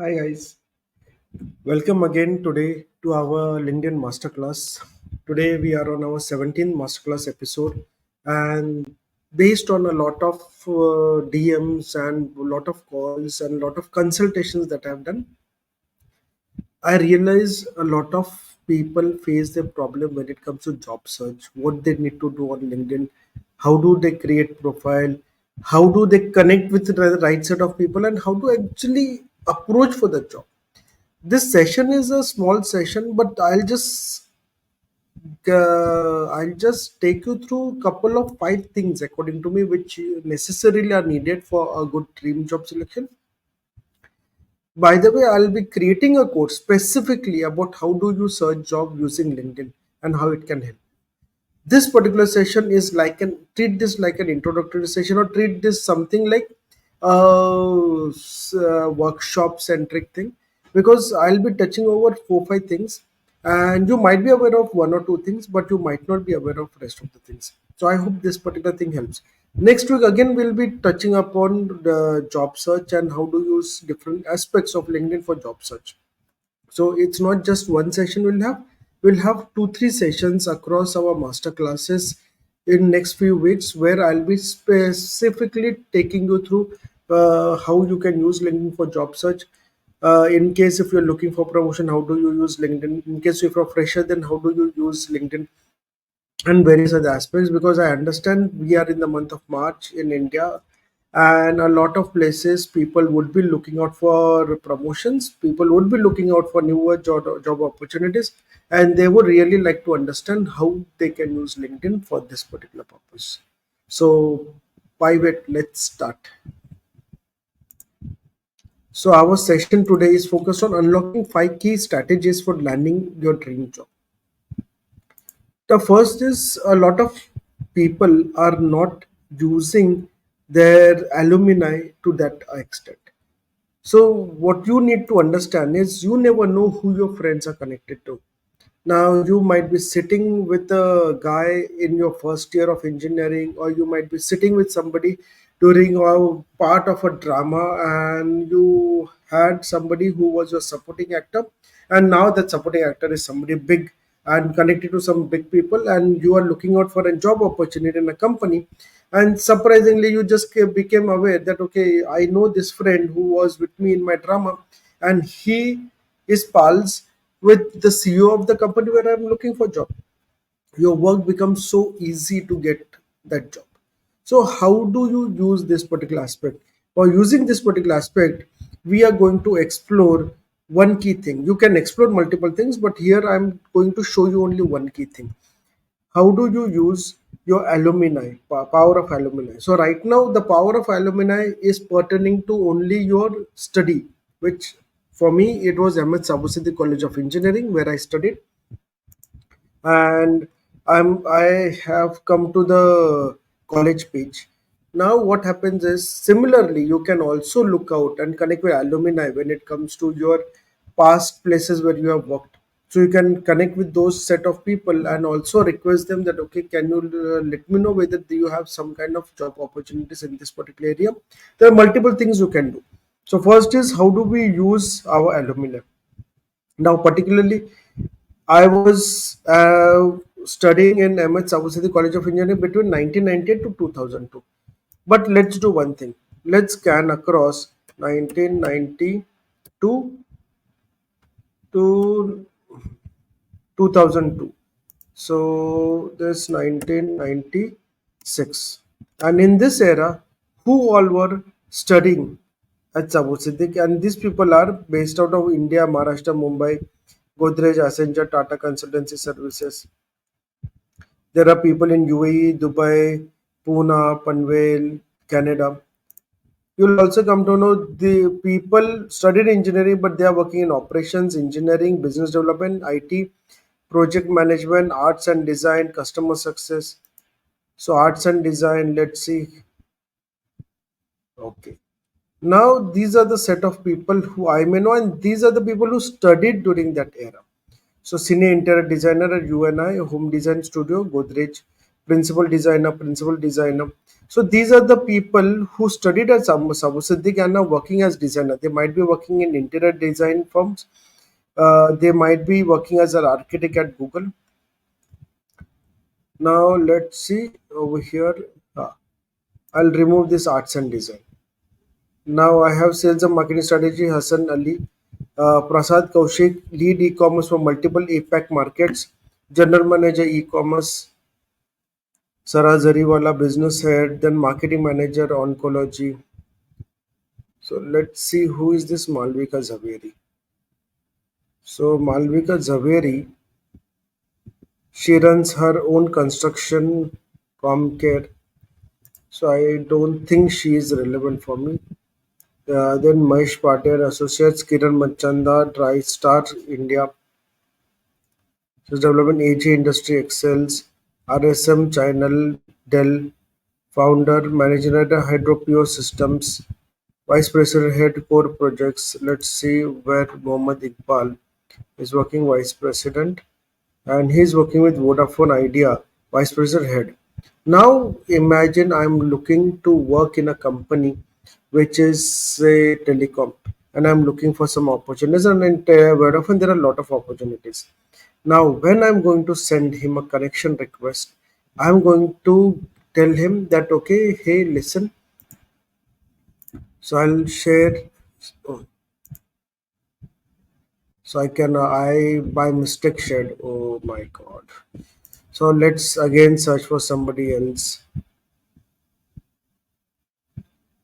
Hi guys, welcome again today to our LinkedIn Masterclass. Today we are on our 17th Masterclass episode, and based on a lot of DMs and a lot of calls and a lot of consultations that I've done, I realize a lot of people face the problem when it comes to job search, what they need to do on LinkedIn, how do they create profile, how do they connect with the right set of people, and how to actually approach for the job. This session is a small session, but I'll just take you through a couple of five things according to me, which necessarily are needed for a good dream job selection. By the way, I'll be creating a course specifically about how do you search job using LinkedIn and how it can help. This particular session is like an treat this like an introductory session, or treat this something like workshop centric thing, because I'll be touching over 4 5 things, and you might be aware of one or two things, but you might not be aware of rest of the things. So I hope this particular thing helps. Next week again we'll be touching upon the job search and how to use different aspects of LinkedIn for job search. So it's not just one session we'll have 2 3 sessions across our master classes in next few weeks, where I'll be specifically taking you through how you can use LinkedIn for job search. In case if you're looking for promotion, how do you use LinkedIn? In case if you're a fresher, then how do you use LinkedIn? And various other aspects, because I understand we are in the month of March in India, and a lot of places people would be looking out for promotions, people would be looking out for newer job opportunities, and they would really like to understand how they can use LinkedIn for this particular purpose. So, by wait, let's start. So, our session today is focused on unlocking 5 key strategies for landing your dream job. The first is a lot of people are not using their alumni to that extent. So, what you need to understand is you never know who your friends are connected to. Now, you might be sitting with a guy in your first year of engineering, or you might be sitting with somebody during a part of a drama, and you had somebody who was your supporting actor, and now that supporting actor is somebody big and connected to some big people, and you are looking out for a job opportunity in a company. And surprisingly, you just became aware that, okay, I know this friend who was with me in my drama, and he is pals with the CEO of the company where I'm looking for job. Your work becomes so easy to get that job. So how do you use this particular aspect? For using this particular aspect, we are going to explore one key thing. You can explore multiple things, but here I'm going to show you only one key thing. How do you use your alumni, power of alumni? So right now the power of alumni is pertaining to only your study, which for me it was MS Sabusidi College of Engineering where I studied. And I have come to the college page. Now what happens is, similarly you can also look out and connect with alumni when it comes to your past places where you have worked. So you can connect with those set of people and also request them that, okay, can you let me know whether you have some kind of job opportunities in this particular area. There are multiple things you can do. So first is, how do we use our alumni? Now particularly, I was studying in MS Savusidi College of Engineering between 1998 to 2002. But let's do one thing. Let's scan across 1992 to 2002. So this 1996. And in this era, who all were studying at Savusidi? And these people are based out of India, Maharashtra, Mumbai, Godrej, Accenture, Tata Consultancy Services. There are people in UAE, Dubai, Pune, Panvel, Canada. You'll also come to know the people studied engineering, but they are working in operations, engineering, business development, IT, project management, arts and design, customer success. So arts and design, let's see. Okay. Now these are the set of people who I may know, and these are the people who studied during that era. So senior interior designer at UNI, home design studio, Godrej, principal designer, principal designer. So these are the people who studied at Sabu Siddiq and are working as designer. They might be working in interior design firms. They might be working as an architect at Google. Now let's see over here. Uh, I'll remove this arts and design. Now I have sales and marketing strategy Hassan Ali, Prasad Kaushik, lead e-commerce for multiple APAC markets, general manager e-commerce, Sarah Zariwala, business head, then marketing manager oncology. So let's see who is this Malvika Zaveri. So Malvika Zaveri, she runs her own construction care. So I don't think she is relevant for me. Then Mahesh Patel, Associates, Kiran Machanda, TriStar India, Business Development, AG Industry Excels, RSM Channel, Dell, Founder, Managing Director, Hydropure Systems, Vice President, Head Core Projects. Let's see where Mohammed Iqbal is working Vice President, and he's working with Vodafone Idea, Vice President Head. Now imagine I'm looking to work in a company which is say telecom, and I'm looking for some opportunities, and in Vodafone there are a lot of opportunities. Now when I'm going to send him a connection request, I'm going to tell him that okay, hey, listen. So I'll share. Oh, so I can I by mistake shared. Oh my god. So let's again search for somebody else.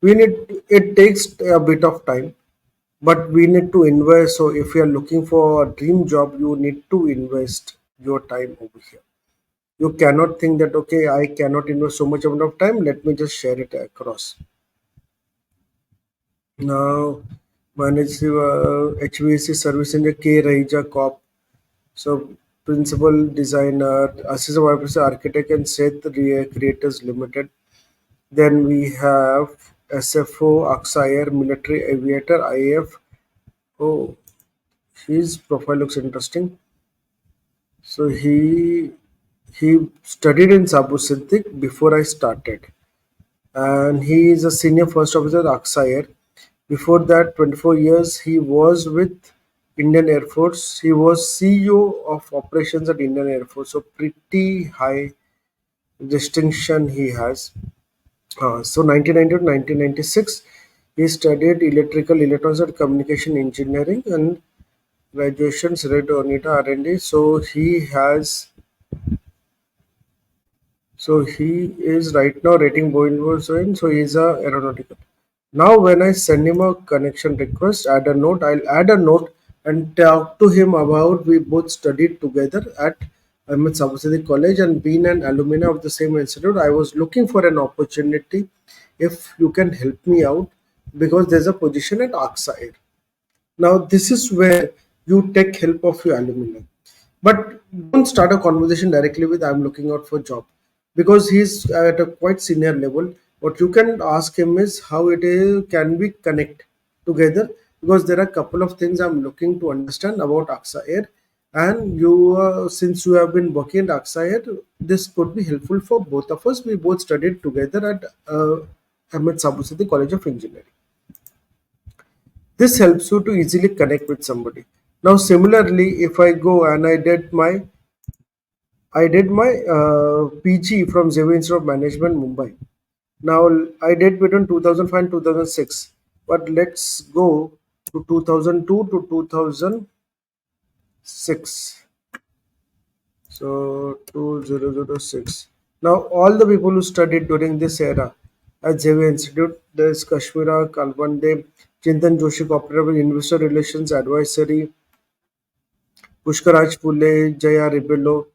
We need it takes a bit of time, but we need to invest. So if you are looking for a dream job, you need to invest your time over here. You cannot think that okay, I cannot invest so much amount of time. Let me just share it across. Now, manage HVAC service in the K Raija Corp. So principal designer, assistant vice president, architect, and Seth Creators Limited. Then we have SFO, Aksayer, military aviator, IAF. Oh, his profile looks interesting. So he studied in Sabu Siddiq before I started, and he is a senior first officer at Aksayer. Before that, 24 years he was with Indian Air Force. He was CEO of operations at Indian Air Force. So pretty high distinction he has. So 1990 to 1996, he studied electrical, electronics, and communication engineering and graduation Red Onita R&D. So he is right now rating Boeing was in. So he's a aeronautical. Now when I send him a connection request, add a note. I'll add a note and talk to him about we both studied together at Ahmed Sabasidi College and been an alumni of the same institute. I was looking for an opportunity if you can help me out because there's a position at AXA Air. Now, this is where you take help of your alumni. But don't start a conversation directly with I'm looking out for job because he's at a quite senior level. What you can ask him is how it is can we connect together because there are a couple of things I'm looking to understand about AXA Air and you since you have been working at AXA Air, this could be helpful for both of us. We both studied together at Ahmed Sabusati College of Engineering. This helps you to easily connect with somebody. Now, similarly, if I go and I did my PG from Xavier Institute of Management, Mumbai. Now, I did between 2005 and 2006. But let's go to 2002 to 2006. So 2006. Now, all the people who studied during this era at Xavier Institute, there's Kashmira Kalwande, Chintan Joshi, Cooperative Investor Relations Advisory, Pushkaraj Pule, Jaya Ribello,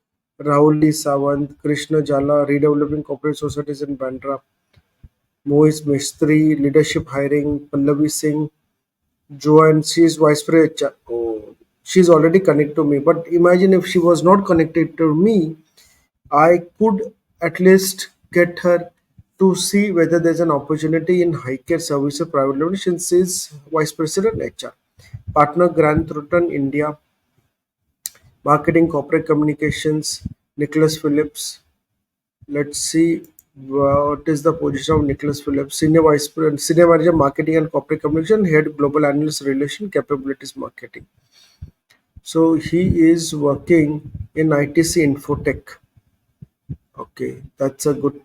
Rahul D. Sawant, Krishna Jala, Redeveloping Corporate Societies in Bandra, Moise Mistry, Leadership Hiring, Pallavi Singh, Joanne, she is Vice President. Oh, she's already connected to me. But imagine if she was not connected to me, I could at least get her to see whether there's an opportunity in high care services private limited since she's Vice President HR. Partner Grant Thornton India, Marketing Corporate Communications, Nicholas Phillips. Let's see. What is the position of Nicholas Phillips, Senior Vice President, Senior Manager, Marketing and Corporate Communication, Head Global Analyst Relation, Capabilities Marketing. So he is working in ITC Infotech. Okay, that's a good.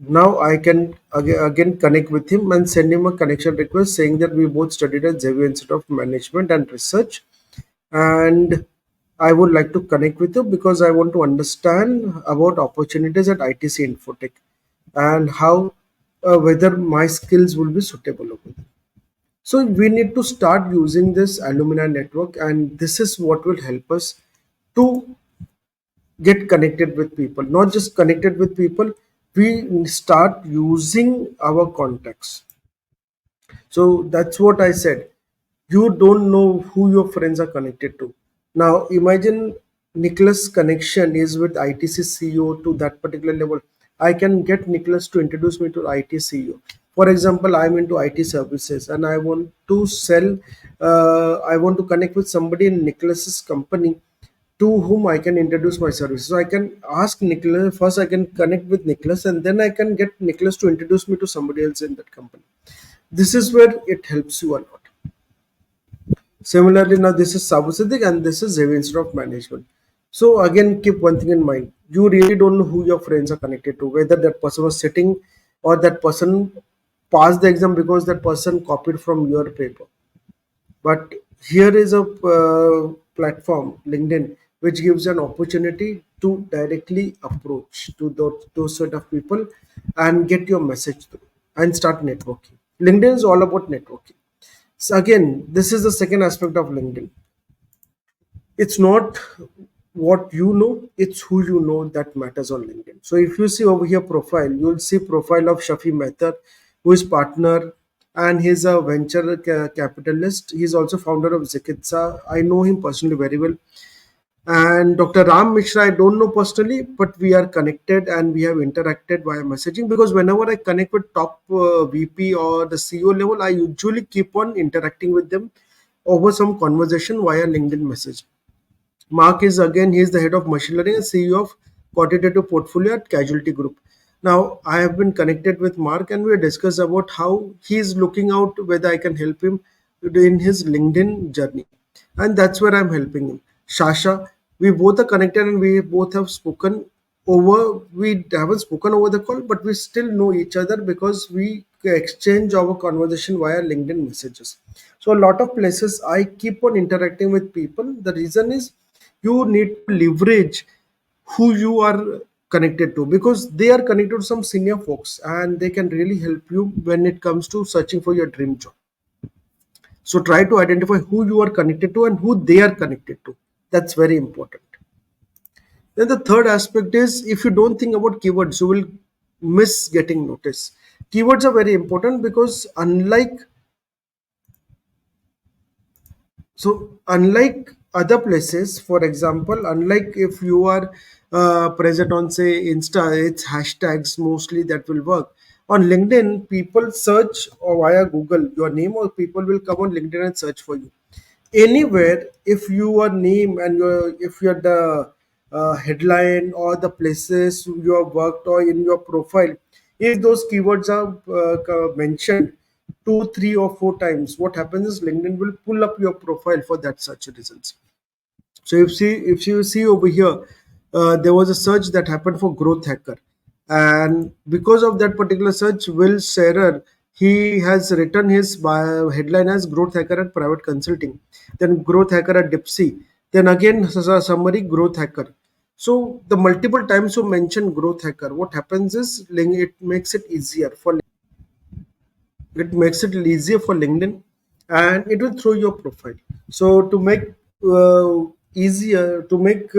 Now I can again connect with him and send him a connection request saying that we both studied at Xavier Institute of Management and Research, and I would like to connect with you because I want to understand about opportunities at ITC Infotech and how whether my skills will be suitable over there. So we need to start using this alumni network, and this is what will help us to get connected with people. Not just connected with people, we start using our contacts. So that's what I said. You don't know who your friends are connected to. Now imagine Nicholas' connection is with ITC CEO to that particular level. I can get Nicholas to introduce me to IT CEO. For example, I'm into IT services and I want to sell, I want to connect with somebody in Nicholas's company to whom I can introduce my services. So I can ask Nicholas, first I can connect with Nicholas and then I can get Nicholas to introduce me to somebody else in that company. This is where it helps you a lot. Similarly, now this is Sabu Siddiq and this is Xavier Institute of Management. So again, keep one thing in mind. You really don't know who your friends are connected to, whether that person was sitting or that person passed the exam because that person copied from your paper. But here is a platform, LinkedIn, which gives an opportunity to directly approach to those sort of people and get your message through and start networking. LinkedIn is all about networking. So again, this is the second aspect of LinkedIn. It's not what you know, it's who you know that matters on LinkedIn. So if you see over here profile, you'll see profile of Shafi Mehta, who is partner and he's a venture capitalist. He's also founder of Zikitsa. I know him personally very well. And Dr. Ram Mishra, I don't know personally, but we are connected and we have interacted via messaging because whenever I connect with top VP or the CEO level, I usually keep on interacting with them over some conversation via LinkedIn message. Mark is again, he is the head of machine learning and CEO of quantitative portfolio at Casualty Group. Now, I have been connected with Mark and we discussed about how he is looking out whether I can help him in his LinkedIn journey. And that's where I'm helping him. Shasha, we both are connected and we both have spoken we haven't spoken over the call, but we still know each other because we exchange our conversation via LinkedIn messages. So a lot of places I keep on interacting with people. The reason is you need to leverage who you are connected to because they are connected to some senior folks and they can really help you when it comes to searching for your dream job. So try to identify who you are connected to and who they are connected to. That's very important. Then the third aspect is if you don't think about keywords, you will miss getting noticed. Keywords are very important because unlike other places, for example, unlike if you are present on say Insta, it's hashtags mostly that will work. On LinkedIn, people search or via Google your name, or people will come on LinkedIn and search for you anywhere. If your name and your if you're the headline or the places you have worked or in your profile, if those keywords are mentioned two, three, or four times, what happens is LinkedIn will pull up your profile for that search results. So if you see over here, there was a search that happened for growth hacker, and because of that particular search, Will Scherer, he has written his headline as growth hacker at private consulting, then growth hacker at Dipsy, then again summary growth hacker. So the multiple times you mention growth hacker, what happens is it makes it easier for LinkedIn and it will throw your profile. So to make easier to make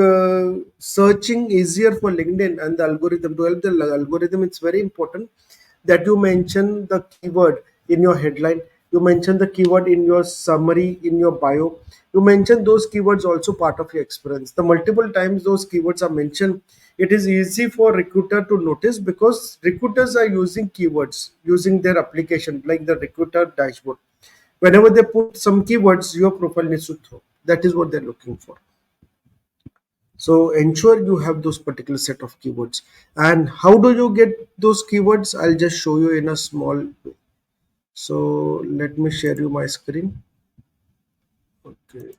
searching easier for LinkedIn and the algorithm, to help the algorithm, it's very important that you mention the keyword in your headline, you mention the keyword in your summary, in your bio, you mention those keywords also part of your experience. The multiple times those keywords are mentioned, it is easy for recruiter to notice because recruiters are using keywords using their application like the recruiter dashboard. Whenever they put some keywords, your profile needs to throw. That is what they're looking for. So ensure you have those particular set of keywords. And how do you get those keywords? I'll just show you in a small way. So let me share you my screen. Okay,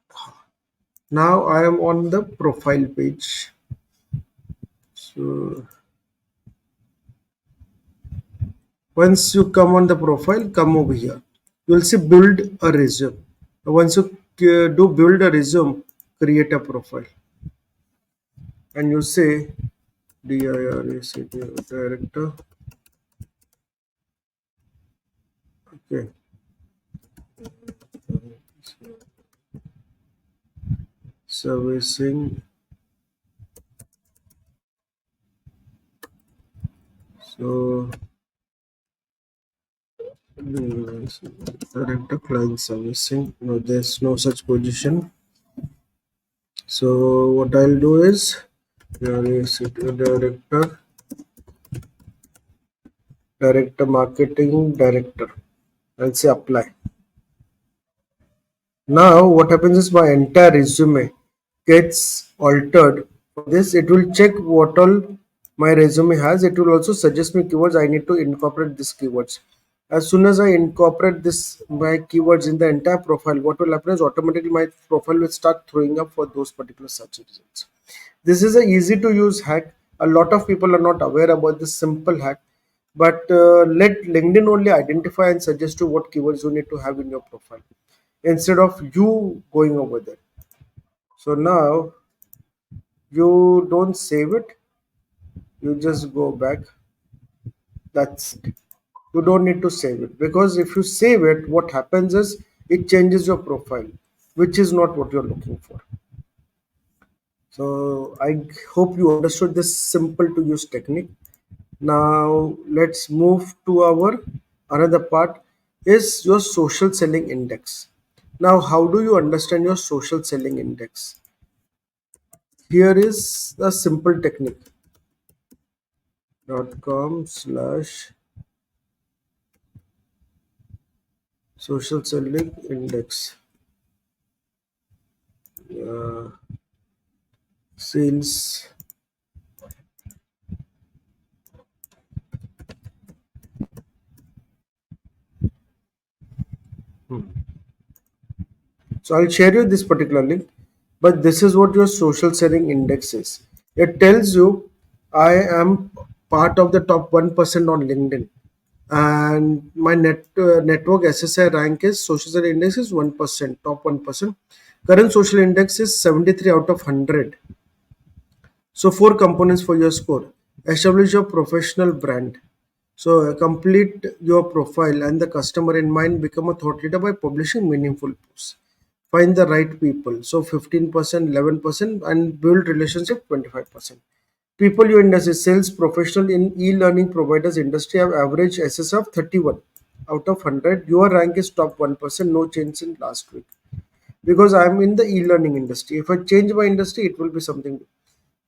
now I am on the profile page. So once you come on the profile, come over here. You'll see build a resume. Once you do build a resume, create a profile, and you say director. Okay, servicing. So director client servicing. No, there's no such position. So what I'll do is director, director marketing director. I'll say apply. Now what happens is my entire resume gets altered. For this, it will check what all my resume has. It will also suggest me keywords. I need to incorporate these keywords. As soon as I incorporate this my keywords in the entire profile, what will happen is automatically my profile will start throwing up for those particular search results. This is a easy to use hack. A lot of people are not aware about this simple hack, but let LinkedIn only identify and suggest you what keywords you need to have in your profile instead of you going over there. So now you don't save it, you just go back. That's it. You don't need to save it, because if you save it, what happens is it changes your profile, which is not what you're looking for. So I hope you understood this simple to use technique. Now let's move to our another part, is your social selling index. Now how do you understand your social selling index? Here is the simple technique. .com/social selling index, uh, sales. So I'll share you this particular link, but this is what your social selling index is. It tells you I am part of the top 1% on LinkedIn, and my network SSI rank is social selling index is 1%, top 1%. Current social index is 73 out of 100. So four components for your score. Establish your professional brand. So complete your profile and the customer in mind. Become a thought leader by publishing meaningful posts. Find the right people. So 15%, 11%, and build relationship 25%. People your industry, sales professional in e-learning providers industry have average SS of 31 out of 100. Your rank is top 1%. No change in last week, because I'm in the e-learning industry. If I change my industry, it will be something.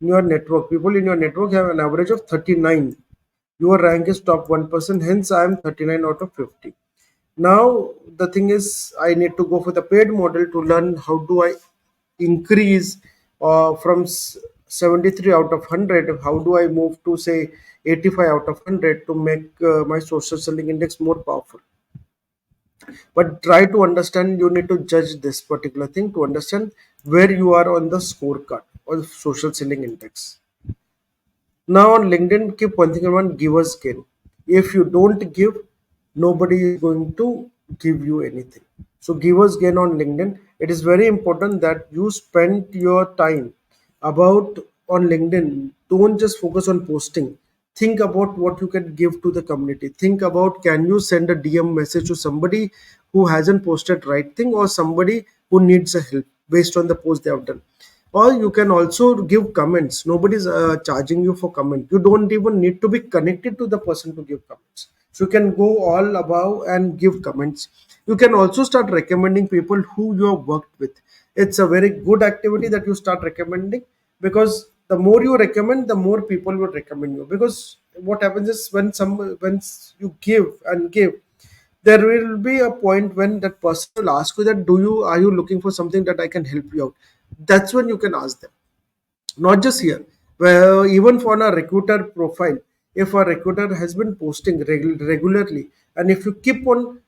In your network, people in your network have an average of 39. Your rank is top 1%, hence I am 39 out of 50. Now the thing is, I need to go for the paid model to learn how do I increase from 73 out of 100, how do I move to say 85 out of 100 to make my social selling index more powerful. But try to understand, you need to judge this particular thing to understand where you are on the scorecard or social selling index. Now on LinkedIn, keep one thing in mind, givers gain. If you don't give, nobody is going to give you anything. So givers gain on LinkedIn. It is very important that you spend your time about on LinkedIn. Don't just focus on posting. Think about what you can give to the community. Think about, can you send a DM message to somebody who hasn't posted right thing, or somebody who needs a help based on the post they have done. Or you can also give comments. Nobody's charging you for comment. You don't even need to be connected to the person to give comments. So you can go all above and give comments. You can also start recommending people who you have worked with. It's a very good activity that you start recommending, because the more you recommend, the more people will recommend you. Because what happens is, when you give and give, there will be a point when that person will ask you that, do you are you looking for something that I can help you out. That's when you can ask them. Not just here, where even for a recruiter profile, if a recruiter has been posting regularly, and if you keep on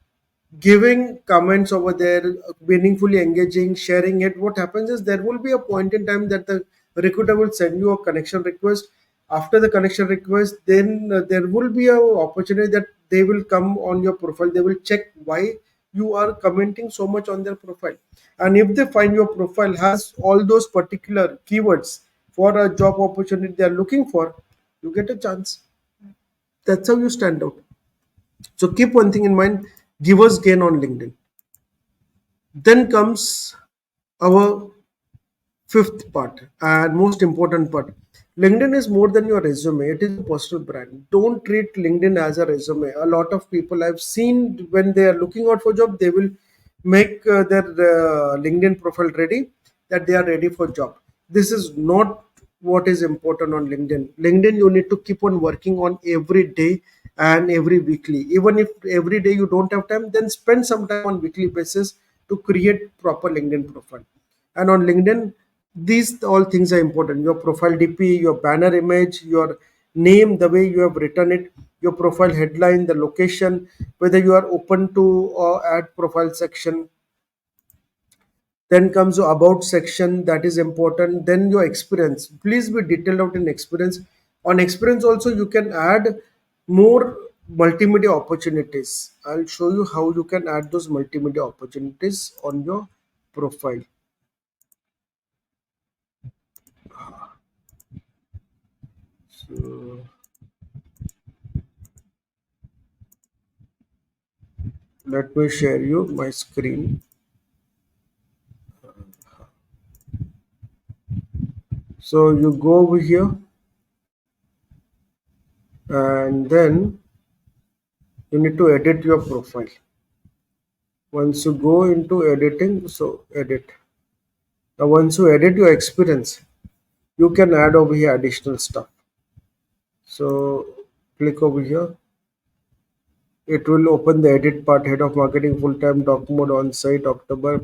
giving comments over there, meaningfully engaging, sharing it, what happens is there will be a point in time that the recruiter will send you a connection request. After the connection request, then there will be a opportunity that they will come on your profile. They will check why you are commenting so much on their profile, and if they find your profile has all those particular keywords for a job opportunity they are looking for, you get a chance. That's how you stand out. So keep one thing in mind: givers gain on LinkedIn. Then comes our fifth part and most important part. LinkedIn is more than your resume, it is a personal brand. Don't treat LinkedIn as a resume. A lot of people I've seen when they are looking out for job, they will make their LinkedIn profile ready that they are ready for job. This is not what is important on LinkedIn. LinkedIn, you need to keep on working on every day and every weekly. Even if every day you don't have time, then spend some time on weekly basis to create proper LinkedIn profile. And on LinkedIn, these all things are important: your profile DP, your banner image, your name, the way you have written it, your profile headline, the location, whether you are open to or add profile section. Then comes your about section, that is important. Then your experience, please be detailed out in experience. On experience also you can add more multimedia opportunities. I'll show you how you can add those multimedia opportunities on your profile. So let me share you my screen. So you go over here, and then you need to edit your profile. Once you go into editing, so edit. Now once you edit your experience, you can add over here additional stuff. So click over here. It will open the edit part: head of marketing full time, doc mode on site, October.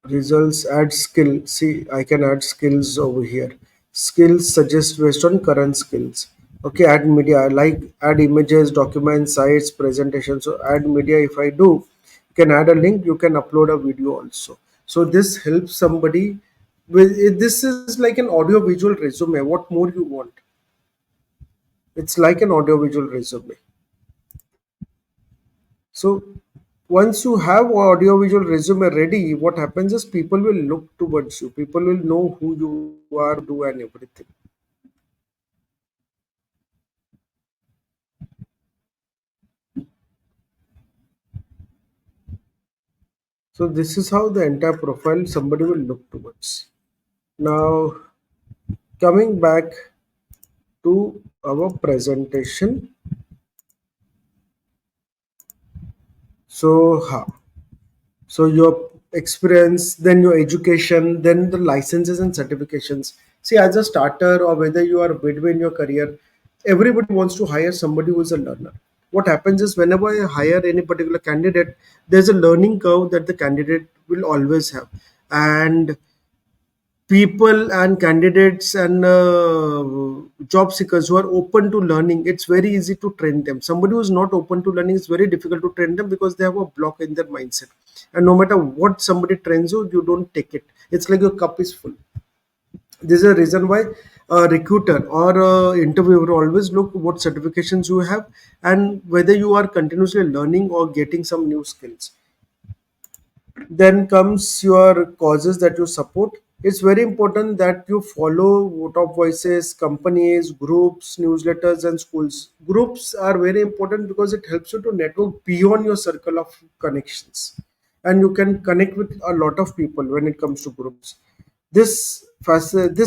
Results, add skill. See, I can add skills over here. Skills suggest based on current skills. Okay, add media. I like add images, documents, sites, presentations. So add media, if I do, you can add a link, you can upload a video also. So this helps somebody with this is like an audio visual resume. What more you want? It's like an audio visual resume. So once you have audiovisual resume ready, what happens is people will look towards you. People will know who you are, do, and everything. So this is how the entire profile somebody will look towards. Now coming back to our presentation. So so your experience, then your education, then the licenses and certifications. See, as a starter or whether you are midway in your career, everybody wants to hire somebody who is a learner. What happens is whenever I hire any particular candidate, there's a learning curve that the candidate will always have. And people and candidates and job seekers who are open to learning, it's very easy to train them. Somebody who's not open to learning, it's very difficult to train them because they have a block in their mindset. And no matter what somebody trains you, you don't take it. It's like your cup is full. This is a reason why a recruiter or a interviewer always look what certifications you have and whether you are continuously learning or getting some new skills. Then comes your causes that you support. It's very important that you follow top voices, companies, groups, newsletters, and schools. Groups are very important because it helps you to network beyond your circle of connections, and you can connect with a lot of people when it comes to groups. This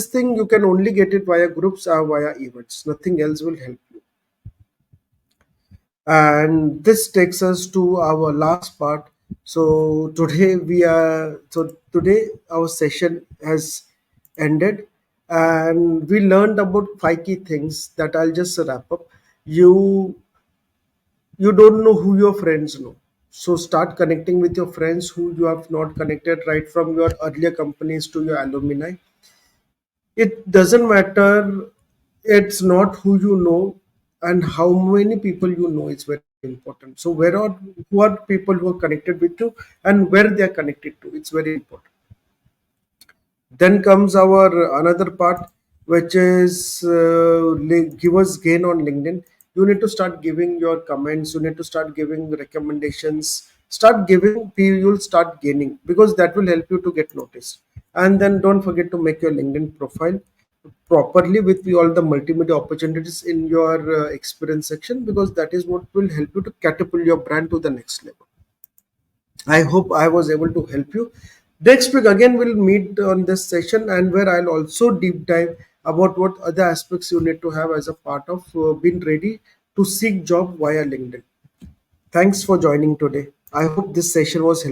thing you can only get it via groups or via events. Nothing else will help you. And this takes us to our last part. So today our session has ended, and we learned about five key things that I'll just wrap up. You you don't know who your friends know. So start connecting with your friends who you have not connected, right from your earlier companies to your alumni. It doesn't matter. It's not who you know and how many people you know is very important. So who are people who are connected with you and where they are connected to. It's very important. Then comes our another part, which is give us gain on LinkedIn. You need to start giving your comments. You need to start giving recommendations. Start giving. You'll start gaining because that will help you to get noticed. And then don't forget to make your LinkedIn profile properly with all the multimedia opportunities in your experience section, because that is what will help you to catapult your brand to the next level. I hope I was able to help you. Next week again we'll meet on this session, and where I'll also deep dive about what other aspects you need to have as a part of being ready to seek job via LinkedIn. Thanks for joining today. I hope this session was helpful.